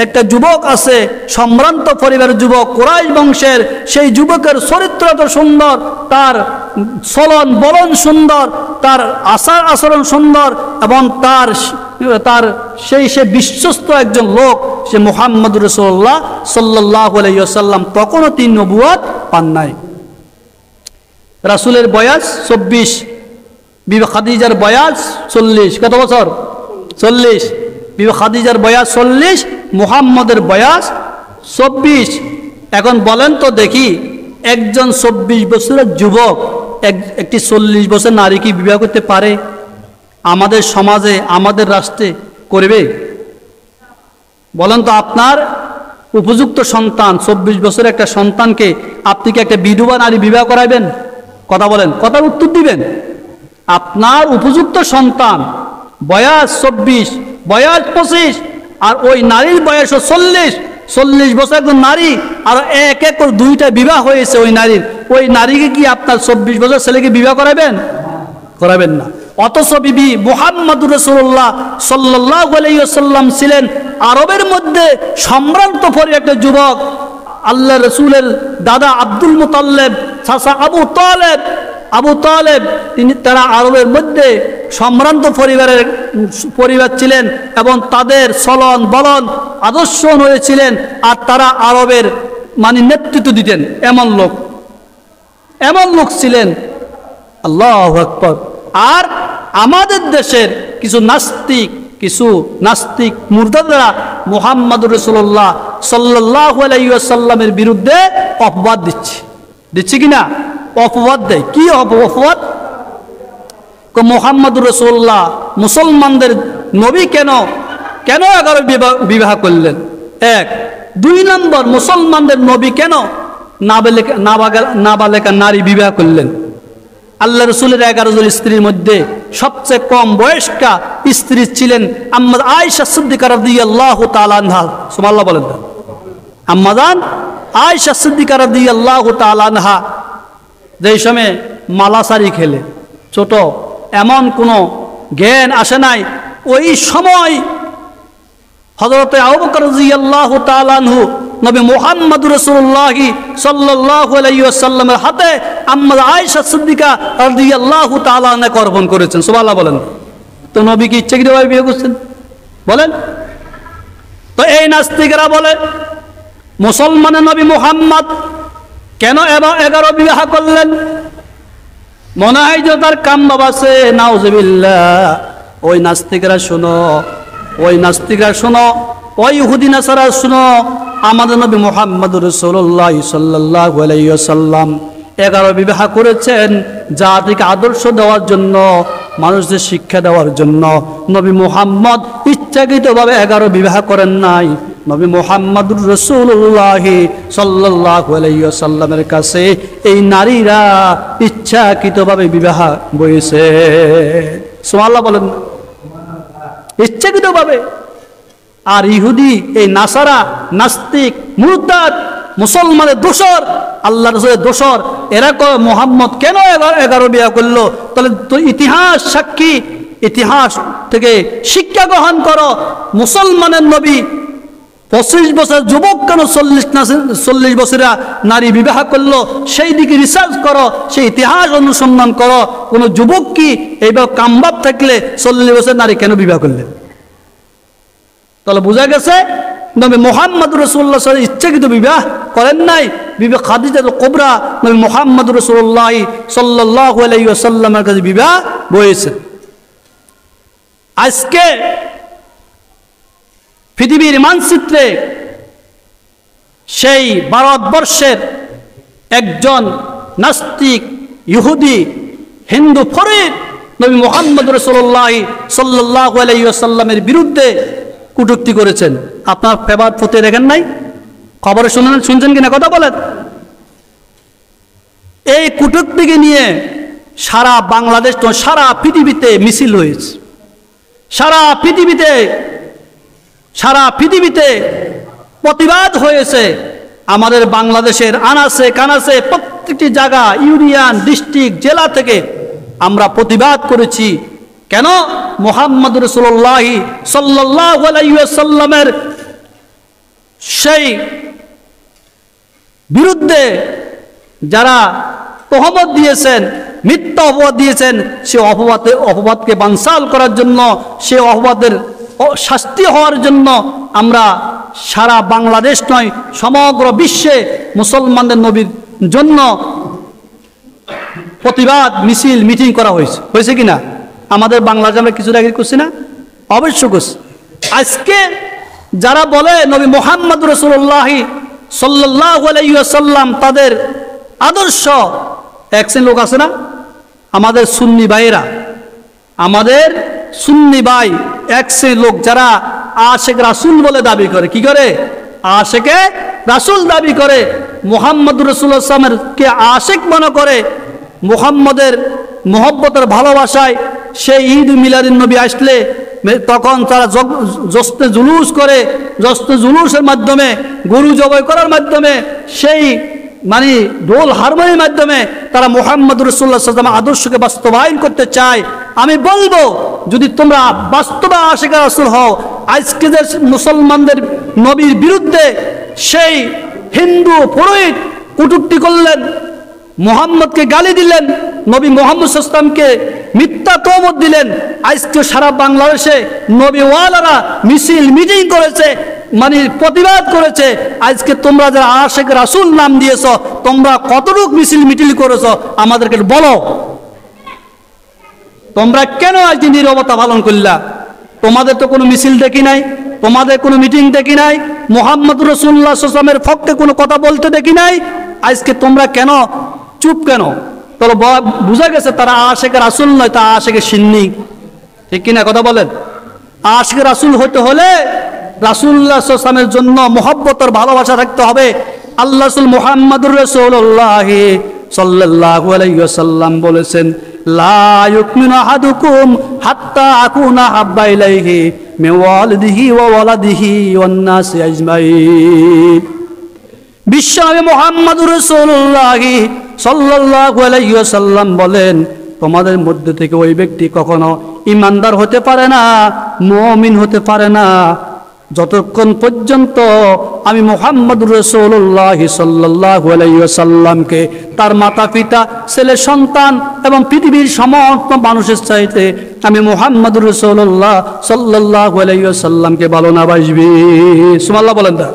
একটা যুবক আছে, সম্ভ্রান্ত পরিবারের যুবক, কুরাইশ বংশের। সেই যুবকের চরিত্র তো সুন্দর, তার চলন বলন সুন্দর, তার আচার আচরণ সুন্দর, এবং তার সে বিশ্বস্ত একজন লোক, সে মুহাম্মদুর রাসূলুল্লাহ সাল্লাল্লাহু আলাইহি ওয়াসাল্লাম। তখনও তিনি নবুয়ত পান নাই। রাসূলের বয়স 24, বিবি খাদিজার বয়স 40। কত বছর? 40। বিবি খাদিজার বয়স 40, মুহাম্মদের বয়স 24। এখন বলেন তো দেখি, একজন 24 বছরের যুবক একটি 40 বছর নারী কি বিবাহ করতে পারে? আমাদের সমাজে, আমাদের রাষ্ট্রে করবে? বলেন তো, আপনার উপযুক্ত সন্তান 24 বছরের একটা সন্তানকে আপনি কি একটা বিধবা নারী বিবাহ করাবেন? কথা বলেন, কথার উত্তর দিবেন। আপনার উপযুক্ত সন্তান বয়স 24, বয়স 25, আর ওই নারীর বয়স 40 বছর একজন নারী, আর এক এক করে 2টা বিবাহ হয়েছে ওই নারীর। ওই নারীকে কি আপনার 24 বছর ছেলেকে বিবাহ করাবেন? করাবেন না। অথচ বিবি মুহাম্মদুর রাসূলুল্লাহ সাল্লাল্লাহু আলাইহি ওয়াসাল্লাম ছিলেন আরবের মধ্যে সম্ভ্রান্ত পরিবারের একটা যুবক। আল্লাহ রসুলের দাদা আব্দুল মুতাল্লিব, চাচা আবু তালেব, তারা আরবের মধ্যে সম্ভ্রান্ত পরিবার ছিলেন, এবং তাদের চলন বলন আদর্শ হয়েছিলেন, আর তারা আরবের নেতৃত্ব দিতেন। এমন লোক ছিলেন। আল্লাহু আকবার। আর আমাদের দেশের কিছু নাস্তিক মুরতাদরা মুহাম্মদুর রাসূলুল্লাহ সাল্লাল্লাহু আলাইহি ওয়াসাল্লামের বিরুদ্ধে অপবাদ দিচ্ছে কিনা? অপবাদ দেয়। কি অপবাদ? মুহাম্মদুর রাসূলুল্লাহ মুসলমানদের নবী কেন 11 বিবাহ করলেন? 1। 2 নম্বর, মুসলমানদের নবী কেন নাবালিকা নারী বিবাহ করলেন? আল্লাহ রসুলের 11 জন স্ত্রীর মধ্যে সবচেয়ে কম বয়স্কা স্ত্রী ছিলেন আম্মা আয়েশা সিদ্দিকা রাদিয়াল্লাহু তাআলা আনহা। সুবহানাল্লাহ বলেন। আম্মাজান আয়েশা সিদ্দিকা রাদিয়াল্লাহু তাআলা আনহা যেই সময় মালাসারি খেলে, ছোট, এমন কোনো জ্ঞান আসে নাই, ওই সময় হযরতে আবু বকর রাদিয়াল্লাহু তাআলা আনহু নবী মুহাম্মদুর রাসূলুল্লাহ সাল্লাল্লাহু আলাইহি ওয়াসাল্লামের হাতে আম্মা আয়েশা সিদ্দিকা রাদিয়াল্লাহু তাআলা আনহা অর্পণ করেছেন। সুবহানাল্লাহ বলেন। তো নবী কি ইচ্ছাকৃতভাবে বিয়ে করছেন বলেন? তো এই নাস্তিকরা বলে মুসলমানের নবী মুহাম্মদ কেন 11 বিবাহ করলেন? মনে হয় যে তার কাম বাবা আছে, নাউজুবিল্লাহ। ওই নাস্তিকরা শোনো, ওই নাস্তিকরা শোনো, ওই ইহুদি নাসারা শোনো, আমাদের নবী মুহাম্মদুর রাসূলুল্লাহ সাল্লাল্লাহু আলাইহি ওয়াসাল্লাম 11 বিবাহ করেছেন জাতিকে আদর্শ দেওয়ার জন্য, মানুষদের শিক্ষা দেওয়ার জন্য। নবী মুহাম্মদ ইচ্ছাকৃতভাবে 11 বিবাহ করেন নাই। নবী মুহাম্মদুর রাসূলুল্লাহ সাল্লাল্লাহু আলাইহি ওয়াসাল্লামের কাছে এই নারীরা ইচ্ছাকৃতভাবে বিবাহ বইছে। সুবহানাল্লাহ বলেন। ইচ্ছাকৃতভাবে। আর ইহুদি, এই নাসারা, নাস্তিক, মুরতাদ, মুসলমানের দোসর, আল্লাহ রাসূলের দোসর, এরা কয় মুহাম্মদ কেন 11 বিবাহ করলো? তাহলে তো ইতিহাস সাক্ষী, ইতিহাস থেকে শিক্ষা গ্রহণ করো। মুসলমানের নবী 25 বছর যুবক কেন 40 বছরা নারী বিবাহ করলো? সেই দিকে রিসার্চ করো, সেই ইতিহাস অনুসন্ধান করো। কোন যুবক কি এইভাবে কামবাব থাকলে 40 বছর নারী কেন বিবাহ করলেন? তাহলে বোঝা গেছে নবী মুহাম্মদ রাসূলুল্লাহ সাল্লাল্লাহু আলাইহি ওয়াসাল্লাম ইচ্ছাকৃত বিবাহ করেন নাই। বিবি খাদিজাতুল কুবরা নবী মুহাম্মদ রাসূলুল্লাহ সাল্লাল্লাহু আলাইহি ওয়াসাল্লামের কাছে বিবাহ বলেছে। আজকে পৃথিবীর মানচিত্রে সেই ভারতবর্ষের একজন নাস্তিক, ইহুদি, হিন্দু ফরিদ নবী মুহাম্মদ রাসূলুল্লাহ সাল্লাল্লাহু আলাইহি ওয়াসাল্লামের বিরুদ্ধে কটূক্তি করেছেন। আপনার পেপার পত্রে দেখেন নাই? খবরে শুনছেন কিনা কথা বলেন। এই কটূক্তিকে নিয়ে সারা বাংলাদেশ, সারা পৃথিবীতে মিছিল হয়েছে। সারা পৃথিবীতে প্রতিবাদ হয়েছে। আমাদের বাংলাদেশের আনাচে কানাচে প্রত্যেকটি জায়গা, ইউনিয়ন, ডিস্ট্রিক্ট, জেলা থেকে আমরা প্রতিবাদ করেছি। কেন? মুহাম্মদ রাসূলুল্লাহ সাল্লাল্লাহু আলাইহি ওয়াসাল্লামের সেই বিরুদ্ধে যারা তহমত দিয়েছেন, মিথ্যা অপবাদ দিয়েছেন, সে অপবাদকে বানসাল করার জন্য, সে অপবাদের শাস্তি হওয়ার জন্য আমরা সারা বাংলাদেশ নয়, সমগ্র বিশ্বে মুসলমানদের নবীর জন্য প্রতিবাদ মিছিল, মিটিং করা হয়েছে কিনা? আমাদের বাংলাদেশে আমরা কিছু আগে করছি না? অবশ্য করছি। আজকে যারা বলে নবী মুহাম্মদ রাসূলুল্লাহ সাল্লাল্লাহু আলাইহি ওয়াসাল্লাম তাদের আদর্শ, এক শ্রেণীর লোক আছে না আমাদের সুন্নি ভাইয়েরা, আমাদের সুন্নি ভাই, এক শ্রেণীর লোক যারা আশেক রাসূল বলে দাবি করে। কি করে? আশেকে রাসূল দাবি করে। মুহাম্মদুর রাসূলুল্লাহ সাল্লাল্লাহু আলাইহি ওয়াসাল্লামের কে আশেক মনে করে। মুহাম্মদের মহব্বতের ভালোবাসায় সেই ঈদ মিলাদুন নবী আসলে তখন তারা জশ্নে জুলুস করে। জশ্নে জুলুসের মাধ্যমে, গরু জবাই করার মাধ্যমে, সেই ঢোল হারমোনির মাধ্যমে তারা মুহাম্মদুর রাসূলুল্লাহ সাল্লাল্লাহু আলাইহি ওয়াসাল্লাম আদর্শকে বাস্তবায়ন করতে চায়। আমি বলবো, যদি তোমরা বাস্তবে আশিক রাসূল হও, আজকে যে মুসলমানদের নবীর বিরুদ্ধে সেই হিন্দু পুরোহিত কটূক্তি করলেন, মুহাম্মদকে গালি দিলেন, নবী মুহাম্মদ সাল্লাল্লাহু আলাইহি ওয়াসাল্লামকে মিথ্যা তহমত দিলেন, আজকে সারা বাংলাদেশে নবীওয়ালারা মিছিল, মিটিং করেছে, প্রতিবাদ করেছে। আজকে তোমরা যারা আশিক রাসূল নাম দিয়েছ, তোমরা কতটুকু মিছিল, মিটিং করেছ আমাদেরকে বলো। তোমরা কেন আজকে নীরবতা পালন করলা? তোমাদের তো কোনো মিছিল দেখি নাই, তোমাদের কোনো মিটিং দেখি নাই, মুহাম্মদ রাসূলুল্লাহ সাল্লাল্লাহু আলাইহি ওয়াসাল্লামের পক্ষে কোনো কথা বলতে দেখি নাই। আজকে তোমরা কেন চুপ কেন? তাহলে বুঝা গেছে তারা আশিক রাসূল নয়, তা আশিক সিন্নি। ঠিক কিনা কথা বলেন? আশিক রাসূল হতে হলে রাসূলুল্লাহ সাল্লাল্লাহু আলাইহি ওয়াসাল্লামের জন্য মহব্বত আর ভালোবাসা থাকতে হবে। আল্লাহ রাসূল মুহাম্মদুর রাসূলুল্লাহ সাল্লাল্লাহু আলাইহি ওয়াসাল্লাম বলেছেন, লা ইউমিনু আহাদুকুম হাত্তা আকুনা হাব্বা ইলাইহি মিন ওয়ালিদিহি ওয়া ওয়ালাদিহি ওয়ান নাসি আজমাইন। বিশ্বনবী মুহাম্মদুর রাসূলুল্লাহ সাল্লাল্লাহু আলাইহি ওয়াসাল্লাম বলেন, তোমাদের মধ্যে থেকে ওই ব্যক্তি কখনো ঈমানদার হতে পারে না, মুমিন হতে পারে না, যতক্ষণ পর্যন্ত আমি মুহাম্মদুর রাসূলুল্লাহ সাল্লাল্লাহু আলাইহি ওয়াসাল্লামকে তার মাতা পিতা ছেলে সন্তান এবং পৃথিবীর সমস্ত মানুষের চাইতে আমি মুহাম্মদুর রাসূলুল্লাহ সাল্লাল্লাহু আলাইহি ওয়াসাল্লামকে ভালো না বাসবি। সুবহানাল্লাহ বলেন না।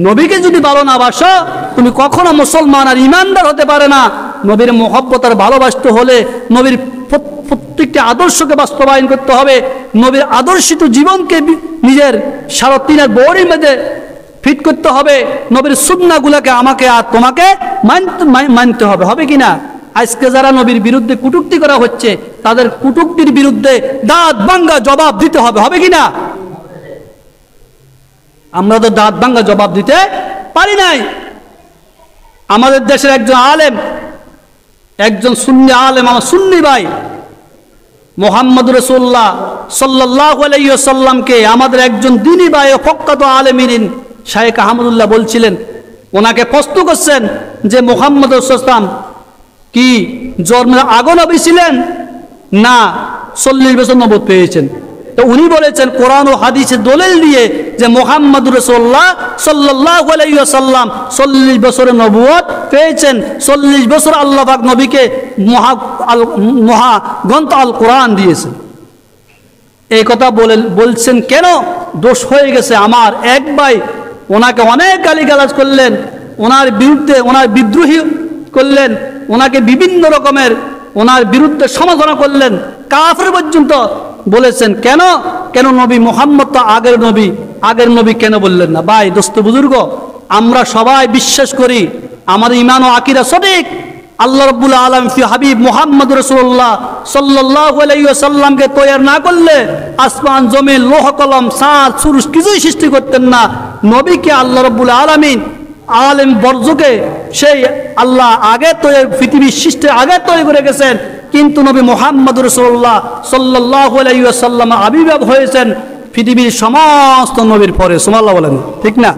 নবীকে যদি ভালো না বাসো তুমি কখনো মুসলমান আর ইমানদার হতে পারে না। নবীর মহব্বত আর ভালোবাসতে হলে নবীর প্রত্যেকটি আদর্শকে বাস্তবায়ন করতে হবে। নবীর আদর্শিত জীবনকে নিজের সারাদিনের বড়ির মধ্যে ফিট করতে হবে। নবীর সুন্নাহগুলোকে আমাকে আর তোমাকে মানতে হবে, হবে কিনা? আজকে যারা নবীর বিরুদ্ধে কটূক্তি করা হচ্ছে তাদের কটূক্তির বিরুদ্ধে দাঁত ভাঙ্গা জবাব দিতে হবে, হবে কিনা? আমরা তো দাঁত ভাঙ্গা জবাব দিতে পারি নাই। আমাদের দেশের একজন আলেম, একজন সুন্নি আলেম, আমার সুন্নি ভাই মুহাম্মদুর রাসূলুল্লাহ সাল্লাল্লাহু আলাইহি ওয়াসাল্লামকে আমাদের একজন দ্বীনী ভাই ও প্রখ্যাত আলেমিন শায়েখ আহমদুল্লাহ বলছিলেন, ওনাকে প্রশ্ন করছেন যে মুহাম্মদ রাসূলুল্লাহ কি জন্মের আগে নবী ছিলেন না 40 বছর নবুয়ত পেয়েছেন? তো উনি বলেছেন কোরআন ও হাদিসের দলিল দিয়ে যে মুহাম্মদুর রাসূলুল্লাহ সাল্লাল্লাহু আলাইহি ওয়াসাল্লাম 40 বছরের নবুয়ত পেয়েছেন। 40 বছর আল্লাহ পাক নবীকে মহা গ্রন্থ আল কোরআন দিয়েছেন। এই কথা বলছেন কেন? দোষ হয়ে গেছে আমার এক ভাই, ওনাকে অনেক গালিগালাজ করলেন, ওনার বিরুদ্ধে ওনার বিদ্রোহী করলেন, ওনাকে বিভিন্ন রকমের ওনার বিরুদ্ধে সমালোচনা করলেন, কাফের পর্যন্ত বলেছেন। কেন? কেন নবী মুহাম্মদ তো আগের নবী কেন বললেন না? ভাই দোস্ত বুজুর্গ, আমরা সবাই বিশ্বাস করি আমাদের ঈমান ও আকীদা সঠিক। আল্লাহ রাব্বুল আলামিন ফি হাবিব মুহাম্মদ রাসূলুল্লাহ সাল্লাল্লাহু আলাইহি ওয়াসাল্লামকে তৈরি না করলে আসমান জমিন লৌহ কলম চাঁদ সূরজ কিছুই সৃষ্টি করতেন না। নবীকে আল্লাহ রাব্বুল আলামিন আলেম বর্জকে সেই আল্লাহ আগে তৈরি পৃথিবীর সৃষ্টির আগে তৈরি করে গেছেন, কিন্তু নবী মুহাম্মদ রাসূলুল্লাহ সাল্লাল্লাহু আলাইহি ওয়াসাল্লাম আবির্ভাব হয়েছেন পৃথিবীর সমস্ত নবীর পরে। সুবহানাল্লাহ বলেন, ঠিক না?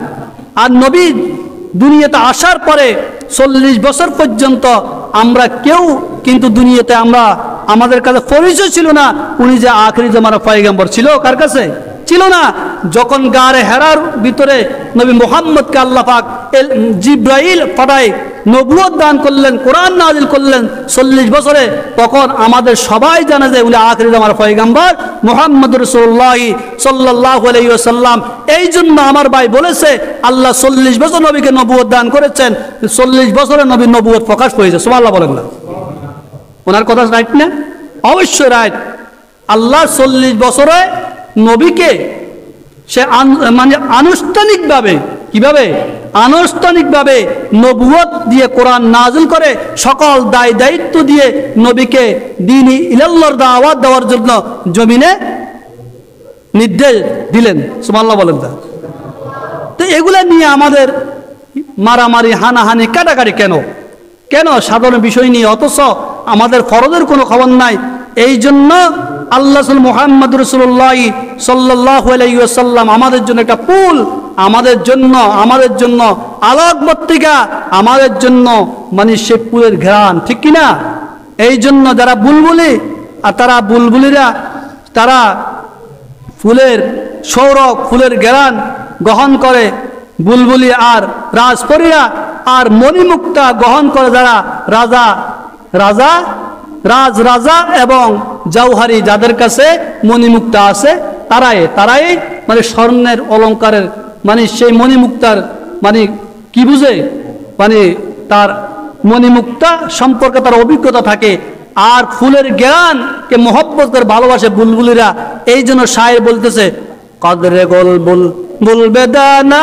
আর নবী দুনিয়াতে আসার পরে 40 বছর পর্যন্ত আমরা কেউ কিন্তু দুনিয়াতে আমাদের কাছে পরিচয় ছিল না উনি যে আখেরি জামানার পয়গম্বর ছিল। কার কাছে ছিল না? যখন গারে হেরার ভিতরে নবী মুহাম্মদকে আল্লাহ পাক জিব্রাইল পাঠায় নবুয়ত দান করলেন, কোরআন নাজিল করলেন 40 বছরে, তখন আমাদের সবাই জানে যে উনি আখেরি জামানার পয়গম্বর মুহাম্মদ রাসূলুল্লাহ সাল্লাল্লাহু আলাইহি ওয়াসাল্লাম। এই জন্য আমার ভাই বলেছে আল্লাহ 40 বছর নবীকে নবুয়ত দান করেছেন, 40 বছরে নবীর নবুয়ত প্রকাশ হয়েছে। সুবহানাল্লাহ বলেন না? ওনার কথা রাইট না? অবশ্যই রাইট। আল্লাহ 40 বছরে নবীকে সে মানে আনুষ্ঠানিকভাবে, কিভাবে আনুষ্ঠানিকভাবে নবুয়ত দিয়ে কোরআন নাজিল করে সকল দায়িত্ব দিয়ে নবীকে দ্বীন ইলাল্লাহর দাওয়াত দেওয়ার জন্য জমিনে নির্দেশ দিলেন। সুবহানাল্লাহ বলেন না? তো এগুলা নিয়ে আমাদের মারামারি, হানাহানি, কাটাকাটি কেন? সাধারণ বিষয় নিয়ে, অথচ আমাদের ফরজের কোনো খবর নাই। এই জন্য আল্লাহ মুহাম্মদ রাসূলুল্লাহ সাল্লাল্লাহু আলাইহি ওয়াসাল্লাম আমাদের জন্য একটা পুল, আমাদের জন্য আলোকবর্তিকা, আমাদের জন্য মানে সে পুলের ঘ্রাণ, ঠিক কিনা? এই জন্য যারা বুলবুলি আর তারা বুলবুলিরা তারা ফুলের সৌরভ, ফুলের ঘ্রাণ গ্রহণ করে, বুলবুলি আর রাজপরীরা আর মণিমুক্তা গ্রহণ করে যারা রাজা এবং জওহারি, যাদের কাছে মণিমুক্তা আছে, তারাই মানে স্বর্ণের অলঙ্কারের মানে সেই মণিমুক্তার মানে কি বুঝে, মানে তার মণিমুক্তা সম্পর্কে তার অভিজ্ঞতা থাকে। আর ফুলের জ্ঞানকে মহব্বত করে ভালোবাসে বুলবুলিরা। এই জন্য শায়ের বলতেছে, কদরে গোল বুল বেদানা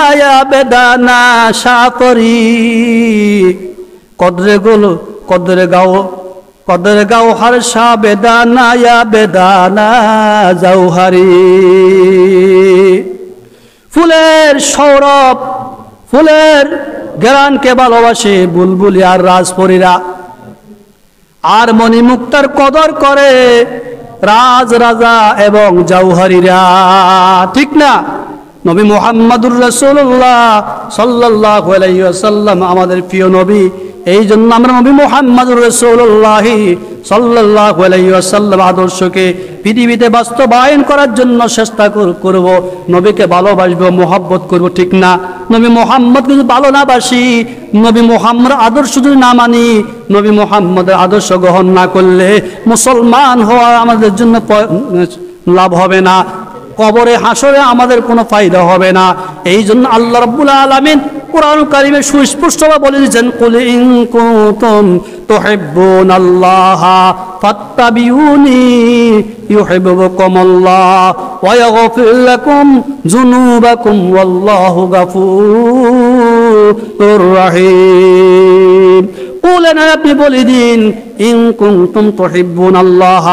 বেদানা সাফরি, কদরে গাও হর শাহ বেদানা বেদানা জওহারি। ফুলের সৌরভ, ফুলের জ্ঞানকে ভালোবাসে বুলবুলি আর রাজপরীরা, আর মণিমুক্তার কদর করে রাজা এবং জওহারিরা, ঠিক না? নবী মুহাম্মদুর রাসূলুল্লাহ সাল্লাল্লাহু আলাইহি ওয়াসাল্লাম আমাদের প্রিয় নবী। এই জন্য আমরা নবী মুহাম্মদুর রাসূলুল্লাহ সাল্লাল্লাহু আলাইহি ওয়াসাল্লাম আদর্শকে পৃথিবীতে বাস্তবায়ন করার জন্য চেষ্টা করব, নবীকে ভালোবাসবো, মোহাব্বত করব, ঠিক না? নবী মুহাম্মদকে যদি ভালো না বাসি, নবী মুহাম্মদের আদর্শ যদি না মানি, নবী মুহাম্মদের আদর্শ গ্রহণ না করলে মুসলমান হওয়া আমাদের জন্য লাভ হবে না, কবরে হাসরে আমাদের কোনো ফায়দা হবে না। এই জন্য আল্লাহ রাব্বুল আলামিন কোরআন কারীমে সুস্পষ্টভাবে বলে দিয়েছেন, কুল ইন কুনতুম তুহিব্বুনাল্লাহ ফাত্তাবিউনি ইউহিব্বুকুমুল্লাহ ওয়া ইয়াগফির লাকুম যুনুবাকুম ওয়াল্লাহু গফুরুর রহিম। বলেন, আপনি বলে দিন, ইন কুনতুম তুহিব্বুনাল্লাহ,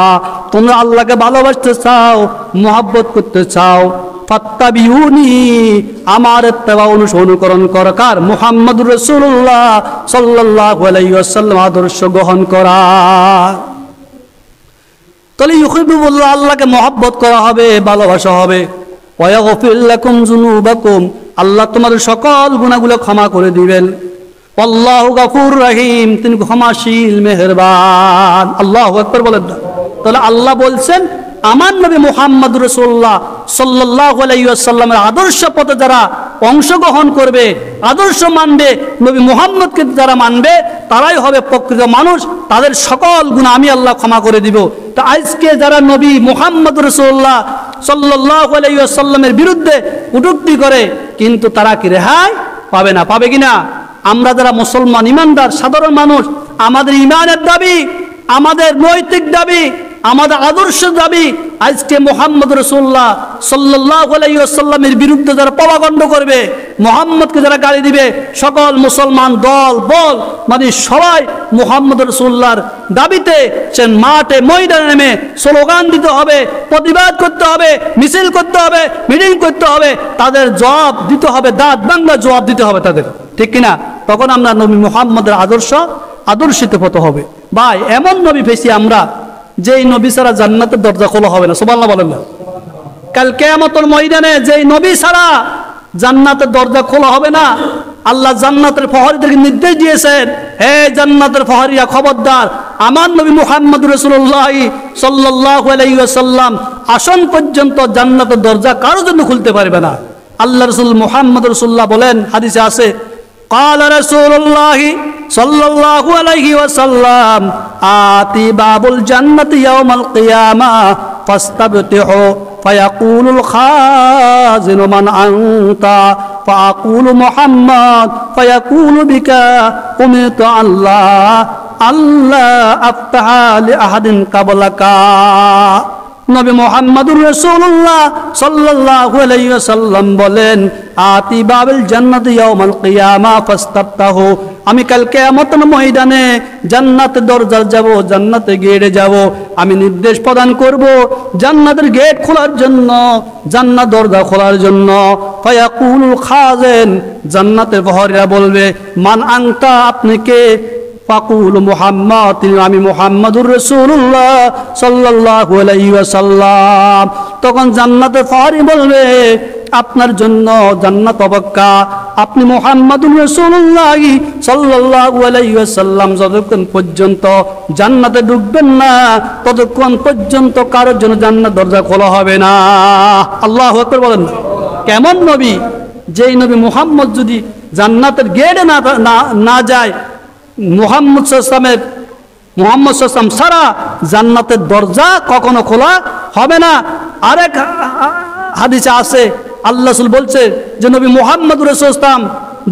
তোমরা আল্লাহকে ভালোবাসতে চাও, মুহাব্বত করতে চাও, ফাত্তাবিউনি, আমার ইত্তেবা অনুসরণ করো। কার? মুহাম্মদুর রাসূলুল্লাহ সাল্লাল্লাহু আলাইহি ওয়াসাল্লাম আদর্শ গ্রহণ করা। তাহলে ইউহিব্বুল্লাহ, আল্লাহকে মুহাব্বত করা হবে, ভালোবাসা হবে। ওয়া ইয়াগফির লাকুম যুনুবাকুম, আল্লাহ তোমাদের সকল গুনাহগুলো ক্ষমা করে দিবেন। আল্লাহু গফুর রহিম, তিনি ক্ষমাশীল মেহেরবান। আল্লাহু আকবার বলেন না? তাহলে আল্লাহ বলছেন, আমার নবী মুহাম্মদুর রাসূলুল্লাহ সাল্লাল্লাহু আলাইহি ওয়াসাল্লামের আদর্শ পথে যারা অংশগ্রহণ করবে, আদর্শ মানবে, নবী মুহাম্মদকে যারা মানবে, তারাই হবে প্রকৃত মানুষ, তাদের সকল গুনাহ আমি আল্লাহ ক্ষমা করে দিব। তো আজকে যারা নবী মুহাম্মদুর রাসূলুল্লাহ সাল্লাল্লাহু আলাইহি ওয়াসাল্লামের বিরুদ্ধে কটূক্তি করে, কিন্তু তারা কি রেহাই পাবে না? পাবে কিনা? আমরা যারা মুসলমান ইমানদার সাধারণ মানুষ, আমাদের ইমানের দাবি, আমাদের নৈতিক দাবি, আমাদের আদর্শ দাবি, আজকে মুহাম্মদ রাসূলুল্লাহ সাল্লাল্লাহু আলাইহি ওয়াসাল্লামের বিরুদ্ধে যারা প্রপাগান্ড করবে, মুহাম্মদকে যারা গালি দিবে, সকল মুসলমান দল বল মানে সবাই মুহাম্মদ রাসূলুল্লাহর দাবিতে সে মাঠে ময়দানে নেমে স্লোগান দিতে হবে, প্রতিবাদ করতে হবে, মিছিল করতে হবে, মিটিং করতে হবে, তাদের জবাব দিতে হবে, দাঁত বাংলা জবাব দিতে হবে তাদের, ঠিক কিনা? তখন আমরা নবী মুহাম্মদের আদর্শিত হতে হবে। ভাই, এমন নবী পেয়েছি আমরা, যেই নবী ছাড়া জান্নাতের দরজা খোলা হবে না। সুবহানাল্লাহ বলেন না? কাল কিয়ামতের ময়দানে যেই নবী ছাড়া জান্নাতের দরজা খোলা হবে না। আল্লাহ জান্নাতের প্রহরীদেরকে নির্দেশ দিয়েছেন, হে জান্নাতের প্রহরীরা, খবরদার, আমার নবী মুহাম্মদুর রাসূলুল্লাহ সাল্লাল্লাহু আলাইহি ওয়াসাল্লাম আসন পর্যন্ত জান্নাতের দরজা কারো জন্য খুলতে পারবে না। আল্লাহ রাসূল মুহাম্মদ রাসূলুল্লাহ বলেন, হাদিসে আছে, قال رسول الله صلى الله عليه وسلم آتي باب الجنة يوم القيامة فاستفتحوا فيقول الخازن من أنت فأقول محمد فيقول بك أمرت ألا أفتح لأحد قبلك। নবী মুহাম্মদুর রাসূলুল্লাহ সাল্লাল্লাহু আলাইহি ওয়াসাল্লাম বলেন, আতি বাবিল জান্নাতি ইয়াউমাল কিয়ামা ফাস্তাফতাহু, আমি কাল কিয়ামতের ময়দানে জান্নাতের দরজা যাব, জান্নাতে গেটে যাব, আমি নির্দেশ প্রদান করব জান্নাতের গেট খোলার জন্য, জান্নাত দরজা খোলার জন্য। ফায়াকুলুল খাজিন, জান্নাতের প্রহরীরা বলবে, মান আনতা, আপনি কে? ফাকুল মুহাম্মদ, তিনি আমি মুহাম্মদুর রাসূলুল্লাহ সাল্লাল্লাহু আলাইহি ওয়াসাল্লাম। তখন জান্নাতের প্রহরী বলবে, আপনার জন্য জান্নাত অপেক্ষা, আপনি মুহাম্মদুর রাসূলুল্লাহ সাল্লাল্লাহু আলাইহি ওয়াসাল্লাম যতক্ষণ পর্যন্ত জান্নাতে ঢুকবেন না, ততক্ষণ পর্যন্ত কারোর জন্য জান্নাত দরজা খোলা হবে না। আল্লাহু আকবার বলেন। কেমন নবী? যেই নবী মুহাম্মদ যদি জান্নাতের গেটে না যায়, মুহাম্মদ সাল্লাল্লাহু ছাড়া জান্নাতের দরজা কখনো খোলা হবে না। আরেক হাদিসে আছে, আল্লাহ রাসূল বলছে যে নবী মুহাম্মদ রাসূলুল্লাহ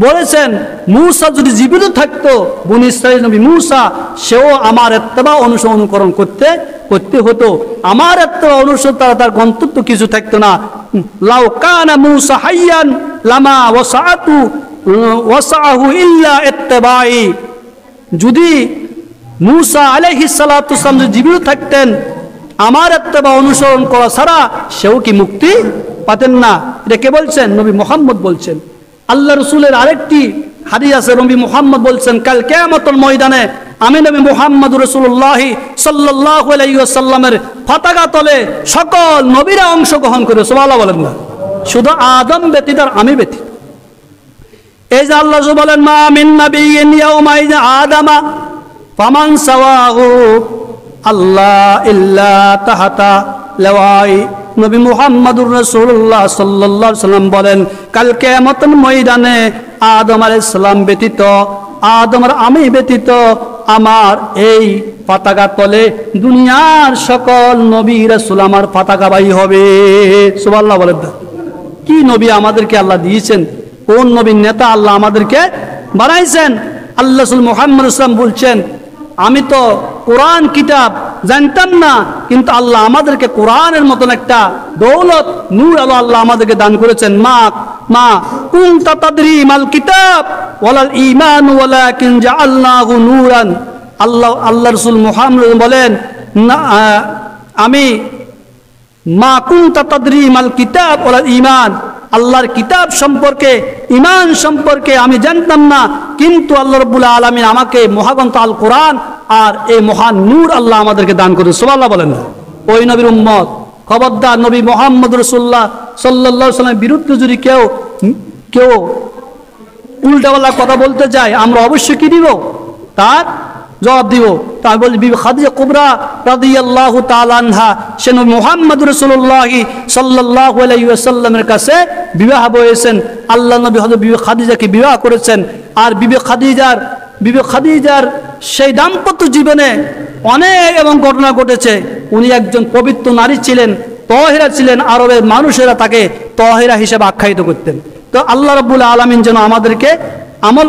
বলেছেন, মূসা যদি জীবিত থাকতো, বনী ইসরাঈল নবী মূসা, সেও আমার ইত্তেবা অনুসরণ করতে হতো, আমার ইত্তেবা অনুসরণ তারা তার গন্তব্য কিছু থাকতো না। লাউ কানা মূসা হাইয়ান লামা ওয়াসাহু ইল্লা ইত্তেবাই, যদি মূসা আলাইহিস সালাতু ওয়াসসালাম জীবিত থাকতেন, আমার ইত্তেবা অনুসরণ করা ছাড়া সেও কি মুক্তি পাতেন না? এটা কে বলছেন? নবী মুহাম্মদ বলছেন। আল্লাহ রাসূলের আরেকটি হাদিস আছে, নবী মুহাম্মদ বলছেন, কাল কিয়ামতের ময়দানে আমি নবী মুহাম্মদুর রাসূলুল্লাহ সাল্লাল্লাহু আলাইহি ওয়াসাল্লামের পতাকা তলে সকল নবীরা অংশগ্রহণ করে। সুবহানাল্লাহ বলেন না? শুধু আদম ব্যতীত আর আমি ব্যতীত। এই যে আল্লাহ বলেন, মা মিন নাবিয়্যিন ইয়াউমাইয আদামা ফামান সাওয়াহু আল্লাহ ইল্লা তাহাতা লেওয়াই। নবী মুহাম্মদুর রাসূলুল্লাহ সাল্লাল্লাহু আলাইহি ওয়াসাল্লাম বলেন, কাল কিয়ামতের ময়দানে আদম আলাইহিস সালাম ব্যতীত, আদম আর আমি ব্যতীত আমার এই পতাকা তলে দুনিয়ার সকল নবী রাসূল আমার পতাকাবাহী হবে। সুবহানাল্লাহ বলেন। কি নবী আমাদেরকে আল্লাহ দিয়েছেন, কোন নবীর নেতা আল্লাহ আমাদেরকে বানাইছেন। আল্লাহ রাসূল মুহাম্মদ সাল্লাল্লাহু বলছেন, আমি তো কোরআন কিতাব জানতাম না, কিন্তু আল্লাহ আমাদেরকে কোরআনের মতন একটা দৌলত নূর আল্লাহ আমাদেরকে দান করেছেন। মা কুনতা তাদরি মাল কিতাব ওয়ালাল ঈমান ওয়ালাকিন জাআলনাহু নূরান। আল্লাহ রাসূল মুহাম্মদ বলেন, আমি মা কুনতা তাদরি মাল কিতাব ওয়ালাল ঈমান, আল্লাহর কিতাব সম্পর্কে, ঈমান সম্পর্কে আমি জানতাম না, কিন্তু আল্লাহ রাব্বুল আলামিন আমাকে মহাগ্রন্থ আল কোরআন আর এই মহান নূর আল্লাহ আমাদেরকে দান করেছে। সুবহানাল্লাহ বলেন। ওই নবীর উম্মত, খবরদার নবী মুহাম্মদ রাসূলুল্লাহ সাল্লাল্লাহু আলাইহি ওয়াসাল্লামের বিরুদ্ধে যদি কেউ উল্টাপাল্টা কথা বলতে যায়, আমরা অবশ্যই কি দিব? তার জবাব দিব। তাই বলি বিবি খাদিজা কুবরা রাদিয়াল্লাহু তাআলা আনহা, সে নবী মুহাম্মদ রাসূলুল্লাহ সাল্লাল্লাহু আলাইহি ওয়াসাল্লামের কাছে বিবাহ হয়েছেন। আল্লাহ নবী হযরত বিবি খাদিজাকে বিবাহ করেছেন। আর বিবি খাদিজার সেই দাম্পত্য জীবনে অনেক এবং ঘটনা ঘটেছে। উনি একজন পবিত্র নারী ছিলেন, তাহেরা ছিলেন। আরবের মানুষেরা তাকে তাহেরা হিসেবে আখ্যায়িত করতেন। তো আল্লাহ রাব্বুল আলামিন যেন আমাদেরকে আমল